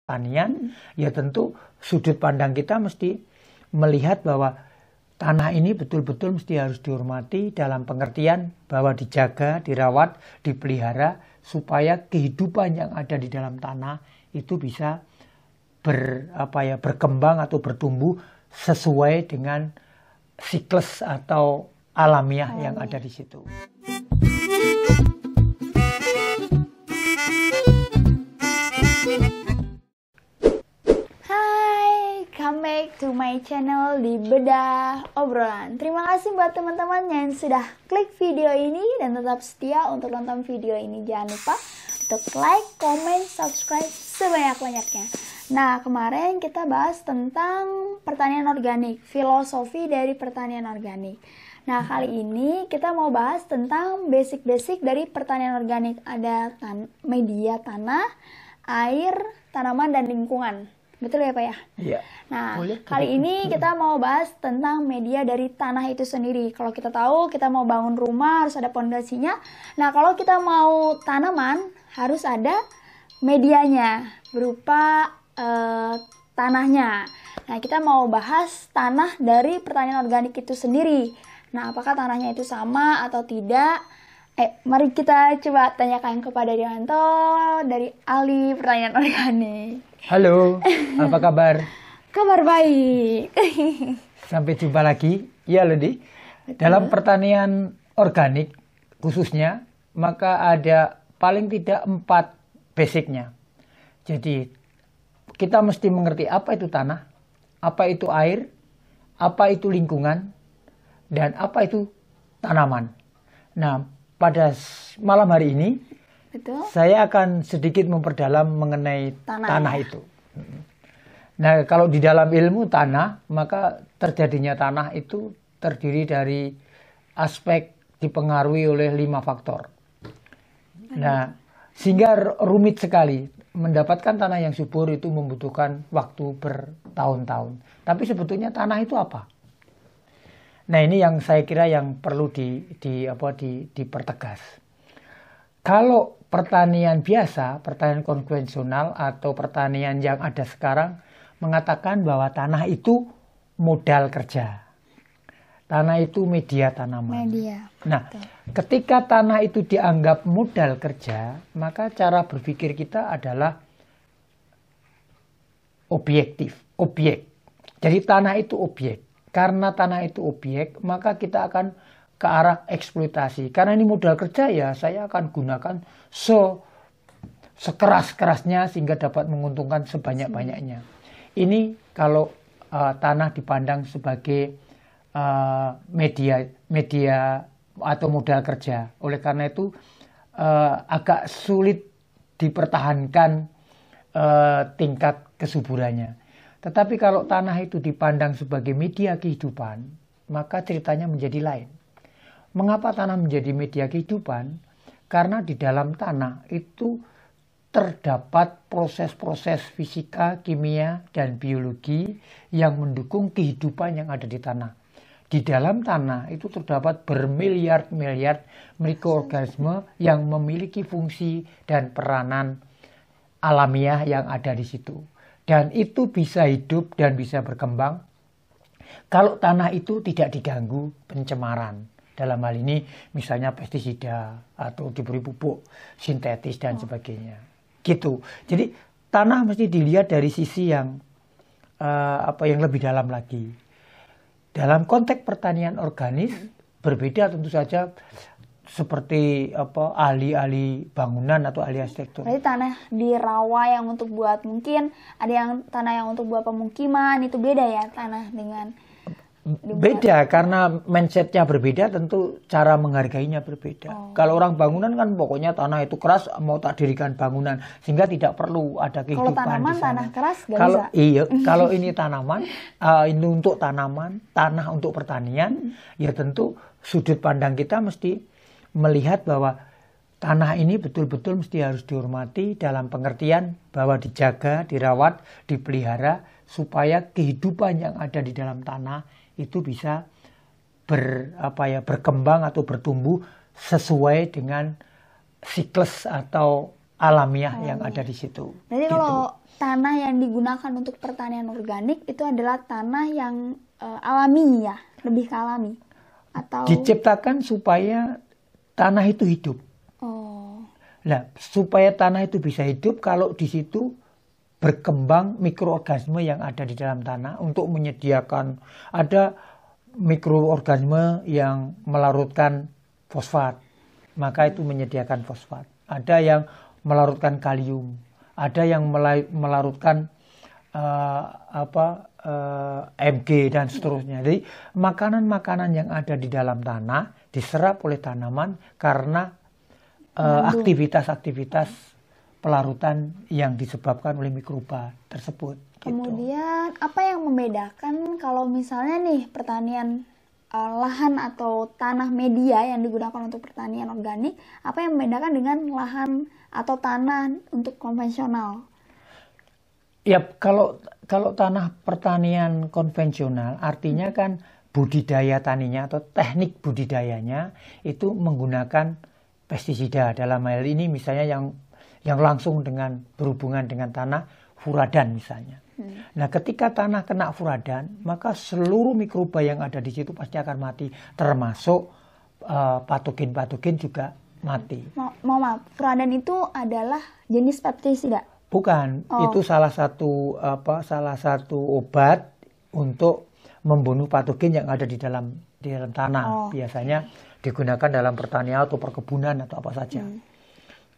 pertanian, ya tentu sudut pandang kita mesti melihat bahwa tanah ini betul-betul mesti harus dihormati dalam pengertian bahwa dijaga, dirawat, dipelihara supaya kehidupan yang ada di dalam tanah itu bisa berkembang atau bertumbuh sesuai dengan siklus atau alamiah yang ada di situ. Come back to my channel di Bedah Obrolan. Terima kasih buat teman-teman yang sudah klik video ini dan tetap setia untuk nonton video ini. Jangan lupa untuk like, comment, subscribe sebanyak-banyaknya. Nah, kemarin kita bahas tentang pertanian organik, filosofi dari pertanian organik. Nah, kali ini kita mau bahas tentang basic-basic dari pertanian organik. Ada media tanah, air, tanaman, dan lingkungan. Betul ya Pak ya? Iya. Nah, kali ini kita mau bahas tentang media dari tanah itu sendiri. Kalau kita tahu kita mau bangun rumah harus ada pondasinya. Nah, kalau kita mau tanaman harus ada medianya berupa tanahnya. Nah, kita mau bahas tanah dari pertanian organik itu sendiri. Nah, apakah tanahnya itu sama atau tidak? Mari kita coba tanyakan kepada Dewanto dari ahli pertanian organik. Halo, apa kabar? Kabar baik. Sampai jumpa lagi. Ya, Ledi. Dalam pertanian organik khususnya, maka ada paling tidak 4 basicnya. Jadi, kita mesti mengerti apa itu tanah, apa itu air, apa itu lingkungan, dan apa itu tanaman. Nah, pada malam hari ini, betul, saya akan sedikit memperdalam mengenai tanah itu. Nah, kalau di dalam ilmu tanah, maka terjadinya tanah itu terdiri dari aspek dipengaruhi oleh 5 faktor. Nah, sehingga rumit sekali. Mendapatkan tanah yang subur itu membutuhkan waktu bertahun-tahun. Tapi sebetulnya tanah itu apa? Nah, ini yang saya kira yang perlu dipertegas. Kalau pertanian biasa, pertanian konvensional atau pertanian yang ada sekarang mengatakan bahwa tanah itu modal kerja. Tanah itu media tanaman. Nah, ketika tanah itu dianggap modal kerja, maka cara berpikir kita adalah objek. Jadi tanah itu objek. Karena tanah itu objek, maka kita akan ke arah eksploitasi. Karena ini modal kerja, ya saya akan gunakan sekeras-kerasnya sehingga dapat menguntungkan sebanyak-banyaknya. Ini kalau tanah dipandang sebagai media atau modal kerja. Oleh karena itu agak sulit dipertahankan tingkat kesuburannya. Tetapi kalau tanah itu dipandang sebagai media kehidupan, maka ceritanya menjadi lain. Mengapa tanah menjadi media kehidupan? Karena di dalam tanah itu terdapat proses-proses fisika, kimia, dan biologi yang mendukung kehidupan yang ada di tanah. Di dalam tanah itu terdapat bermiliar-miliar mikroorganisme yang memiliki fungsi dan peranan alamiah yang ada di situ. Dan itu bisa hidup dan bisa berkembang kalau tanah itu tidak diganggu pencemaran. Dalam hal ini misalnya pestisida atau diberi pupuk sintetis dan sebagainya. Gitu. Jadi tanah mesti dilihat dari sisi yang yang lebih dalam lagi. Dalam konteks pertanian organik berbeda tentu saja seperti ahli-ahli bangunan atau ahli arsitektur. Berarti tanah di rawa yang untuk buat mungkin ada yang tanah yang untuk buat pemukiman itu beda ya tanah dengan beda karena mindsetnya berbeda, tentu cara menghargainya berbeda. Kalau orang bangunan kan pokoknya tanah itu keras mau tak dirikan bangunan sehingga tidak perlu ada kehidupan. Kalau tanaman di sana. Tanah keras gak kalau bisa. Iya, kalau ini tanaman ini untuk tanaman, tanah untuk pertanian, ya tentu sudut pandang kita mesti melihat bahwa tanah ini betul-betul mesti harus dihormati dalam pengertian bahwa dijaga, dirawat, dipelihara supaya kehidupan yang ada di dalam tanah itu bisa berkembang atau bertumbuh sesuai dengan siklus atau alamiah yang ada di situ. Jadi gitu. kalau tanah yang digunakan untuk pertanian organik itu adalah tanah yang alami ya, lebih ke alami atau diciptakan supaya tanah itu hidup. Oh. Nah, supaya tanah itu bisa hidup kalau di situ berkembang mikroorganisme yang ada di dalam tanah untuk menyediakan, ada mikroorganisme yang melarutkan fosfat, maka itu menyediakan fosfat. Ada yang melarutkan kalium, ada yang melarutkan Mg dan seterusnya. Jadi makanan-makanan yang ada di dalam tanah diserap oleh tanaman karena aktivitas-aktivitas pelarutan yang disebabkan oleh mikroba tersebut. Kemudian apa yang membedakan kalau misalnya nih pertanian lahan atau tanah media yang digunakan untuk pertanian organik, apa yang membedakan dengan lahan atau tanah untuk konvensional? Ya, kalau tanah pertanian konvensional artinya kan budidaya taninya atau teknik budidayanya itu menggunakan pestisida. Dalam hal ini misalnya yang langsung berhubungan dengan tanah furadan misalnya. Nah, ketika tanah kena furadan, maka seluruh mikroba yang ada di situ pasti akan mati, termasuk patogen-patogen juga mati. Maaf, furadan itu adalah jenis pestisida? Bukan, itu salah satu obat untuk membunuh patogen yang ada di dalam tanah. Biasanya digunakan dalam pertanian atau perkebunan atau apa saja.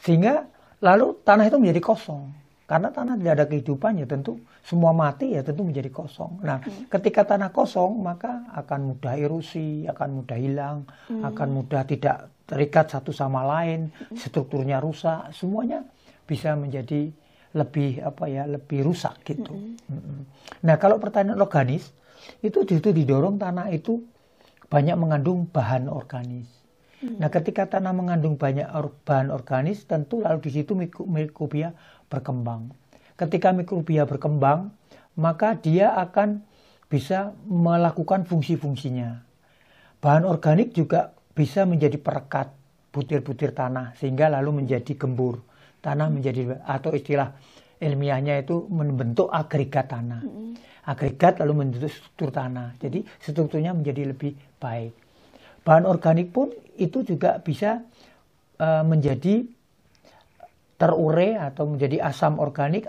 Sehingga lalu tanah itu menjadi kosong. Karena tanah tidak ada kehidupan, ya tentu semua mati, ya tentu menjadi kosong. Nah, ketika tanah kosong, maka akan mudah erosi, akan mudah hilang, akan mudah tidak terikat satu sama lain, strukturnya rusak, semuanya bisa menjadi lebih rusak gitu. Nah, kalau pertanian organis itu didorong tanah itu banyak mengandung bahan organis. Nah, ketika tanah mengandung banyak bahan organis, tentu lalu di situ mikrobia berkembang. Ketika mikrobia berkembang, maka dia akan bisa melakukan fungsi-fungsinya. Bahan organik juga bisa menjadi perekat butir-butir tanah sehingga lalu menjadi gembur. Tanah menjadi, atau istilah ilmiahnya itu membentuk agregat tanah. Agregat lalu membentuk struktur tanah. Jadi strukturnya menjadi lebih baik. Bahan organik pun itu juga bisa menjadi terure atau menjadi asam organik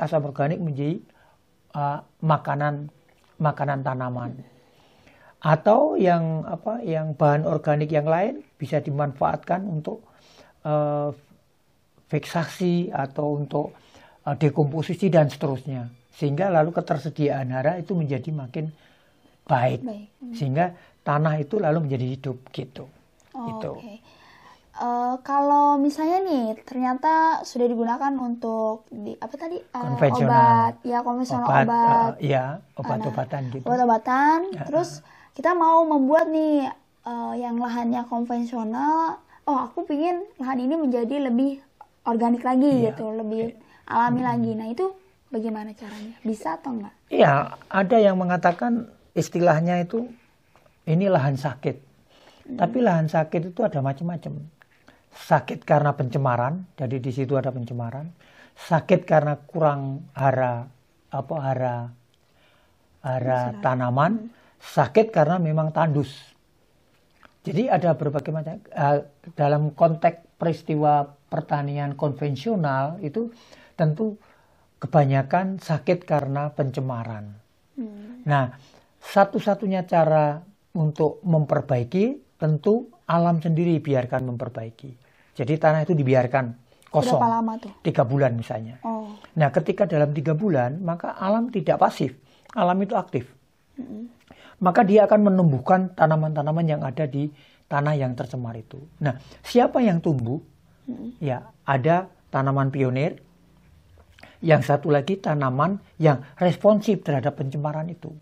menjadi makanan tanaman. Atau yang bahan organik yang lain bisa dimanfaatkan untuk fiksasi atau untuk dekomposisi dan seterusnya. Sehingga lalu ketersediaan hara itu menjadi makin baik. Sehingga tanah itu lalu menjadi hidup gitu. Okay. Kalau misalnya nih ternyata sudah digunakan untuk konvensional. Obat-obatan gitu. Terus kita mau membuat nih yang lahannya konvensional. Aku pingin lahan ini menjadi lebih organik lagi gitu, lebih alami lagi. Nah, itu bagaimana caranya? Bisa atau enggak? Iya, ada yang mengatakan istilahnya itu ini lahan sakit. Tapi lahan sakit itu ada macam-macam. Sakit karena pencemaran, jadi di situ ada pencemaran. Sakit karena kurang hara tanaman. Sakit karena memang tandus. Jadi ada berbagai macam. Dalam konteks peristiwa pertanian konvensional itu tentu kebanyakan sakit karena pencemaran. Nah, satu-satunya cara untuk memperbaiki tentu alam sendiri biarkan memperbaiki. Jadi tanah itu dibiarkan kosong. Berapa lama tuh? 3 bulan misalnya. Nah, ketika dalam 3 bulan maka alam tidak pasif, alam itu aktif. Maka dia akan menumbuhkan tanaman-tanaman yang ada di tanah yang tercemar itu. Nah, siapa yang tumbuh? Ya, ada tanaman pionir. Yang satu lagi tanaman yang responsif terhadap pencemaran itu.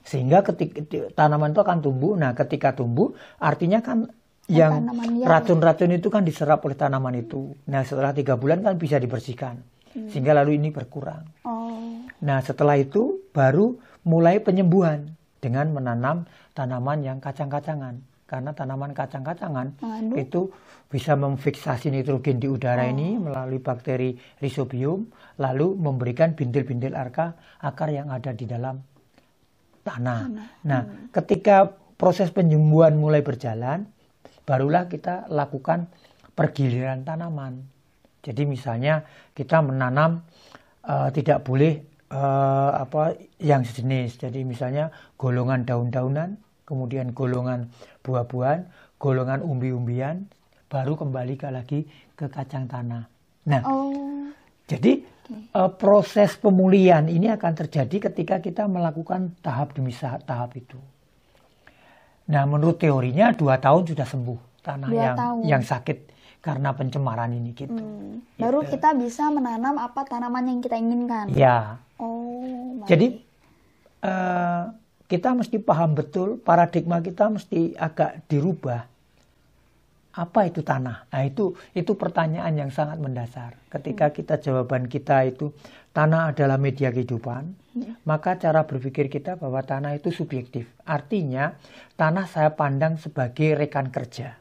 Sehingga ketika tanaman itu akan tumbuh. Nah, ketika tumbuh artinya kan yang racun-racun itu kan diserap oleh tanaman itu. Nah, setelah 3 bulan kan bisa dibersihkan. Sehingga lalu ini berkurang. Nah, setelah itu baru mulai penyembuhan dengan menanam tanaman yang kacang-kacangan. karena tanaman kacang-kacangan Mengandung. itu bisa memfiksasi nitrogen di udara ini melalui bakteri Rhizobium, lalu memberikan bintil-bintil akar yang ada di dalam tanah. Nah, ketika proses penyembuhan mulai berjalan, barulah kita lakukan pergiliran tanaman. Jadi misalnya kita menanam tidak boleh yang sejenis. Jadi misalnya golongan daun-daunan, kemudian golongan buah-buahan, golongan umbi-umbian, baru kembali lagi ke kacang tanah. Nah, jadi proses pemulihan ini akan terjadi ketika kita melakukan tahap demi tahap itu. Nah, menurut teorinya 2 tahun sudah sembuh tanah yang sakit karena pencemaran ini gitu. Baru kita bisa menanam apa tanaman yang kita inginkan. Ya. Baik. Jadi kita mesti paham betul, paradigma kita mesti agak dirubah. Apa itu tanah? Nah, itu pertanyaan yang sangat mendasar. Ketika jawaban kita itu tanah adalah media kehidupan, maka cara berpikir kita bahwa tanah itu subjektif. Artinya tanah saya pandang sebagai rekan kerja,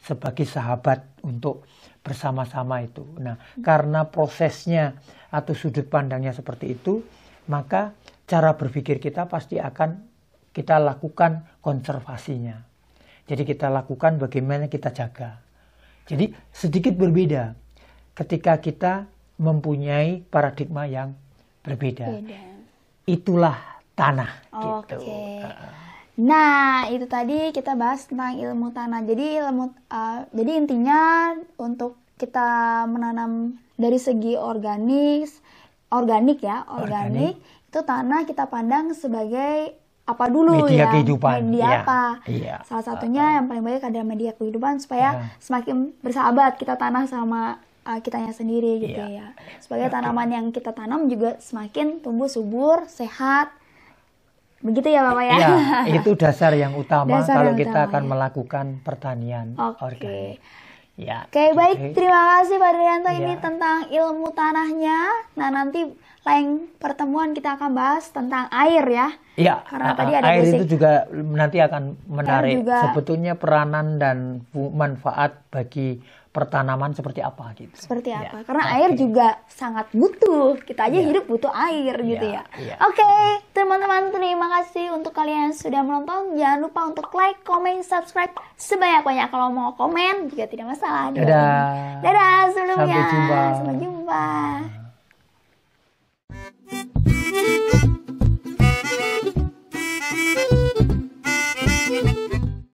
sebagai sahabat untuk bersama-sama itu. Nah, karena prosesnya atau sudut pandangnya seperti itu, maka cara berpikir kita pasti akan kita lakukan konservasinya. Jadi kita lakukan bagaimana kita jaga. Jadi sedikit berbeda ketika kita mempunyai paradigma yang berbeda. Itulah tanah. Oke. Gitu. Nah, itu tadi kita bahas tentang ilmu tanah. Jadi intinya untuk kita menanam dari segi organik itu tanah kita pandang sebagai apa dulu media ya? Kehidupan. Media apa? Iya. Salah satunya yang paling baik adalah media kehidupan supaya semakin bersahabat kita tanah sama kitanya sendiri gitu ya. Sebagai tanaman yang kita tanam juga semakin tumbuh subur, sehat. Begitu ya Bapak ya? Iya, itu dasar yang utama kalau kita akan ya. melakukan pertanian organik. Ya, Oke, baik. Terima kasih Pak Daryanto ini Ya. tentang ilmu tanahnya. Nah, nanti lain pertemuan kita akan bahas tentang air ya. Iya, Karena tadi ada air basic. itu juga nanti akan menarik juga. sebetulnya peranan dan manfaat bagi pertanaman seperti apa gitu. Seperti Ya, apa? Karena air juga sangat butuh. Kita aja Ya. hidup butuh air gitu ya. Ya. Oke, teman-teman, terima kasih untuk kalian yang sudah menonton. Jangan lupa untuk like, comment, subscribe sebanyak-banyak. Kalau mau komen juga tidak masalah. Dadah. Dadah sebelumnya. Sampai jumpa. Sampai jumpa.